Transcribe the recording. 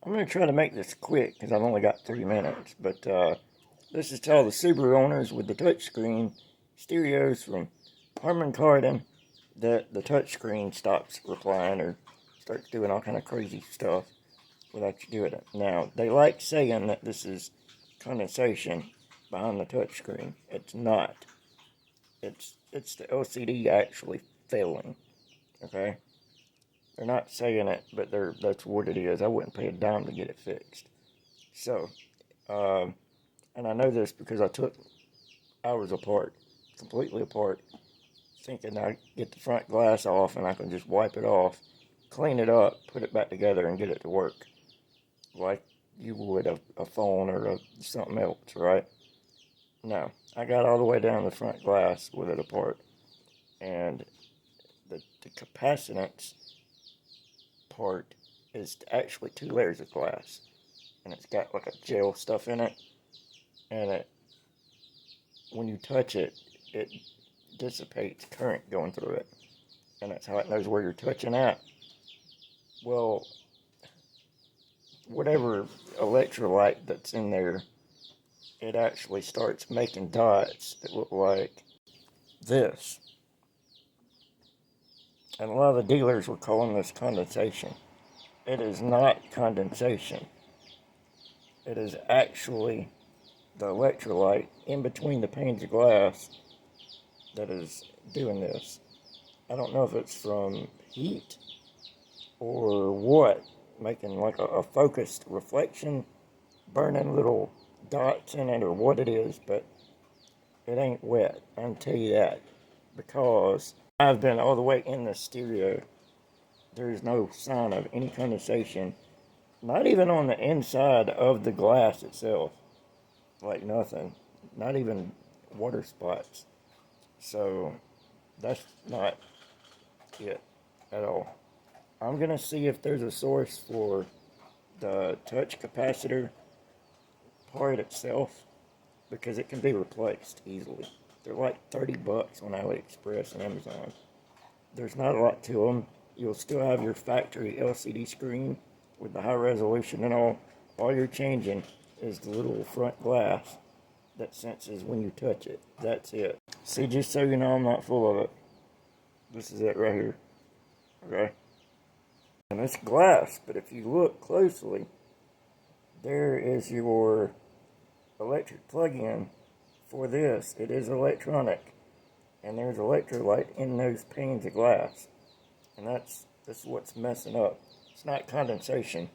I'm going to try to make this quick because I've only got 3 minutes, but this is to all the Subaru owners with the touchscreen stereos from Harman Kardon that the touchscreen stops replying or starts doing all kind of crazy stuff without you doing it. Now, they like saying that this is condensation behind the touchscreen. It's not. It's the LCD actually failing, okay? They're not saying it, but that's what it is. I wouldn't pay a dime to get it fixed. So, and I know this because I took hours apart, completely apart, thinking I'd get the front glass off and I can just wipe it off, clean it up, put it back together, and get it to work like you would a phone or something else, right? No, I got all the way down the front glass with it apart, and the capacitance part is actually 2 layers of glass, and it's got like a gel stuff in it, and when you touch it, it dissipates current going through it, and that's how it knows where you're touching at. Well, whatever electrolyte that's in there, it actually starts making dots that look like this. And a lot of the dealers were calling this condensation. It is not condensation. It is actually the electrolyte in between the panes of glass that is doing this. I don't know if it's from heat or what, making like a focused reflection, burning little dots in it or what it is, but it ain't wet. I can tell you that, because I've been all the way in the stereo. There's no sign of any condensation, not even on the inside of the glass itself, like nothing, not even water spots. So that's not it at all. I'm gonna see if there's a source for the touch capacitor part itself, because it can be replaced easily. They're like $30 on AliExpress and Amazon. There's not a lot to them. You'll still have your factory LCD screen with the high resolution and all. All you're changing is the little front glass that senses when you touch it. That's it. See, just so you know, I'm not full of it. This is it right here. Okay? And it's glass, but if you look closely, there is your electric plug-in for this. It is electronic, and there's electrolyte in those panes of glass, and that's what's messing up. It's not condensation.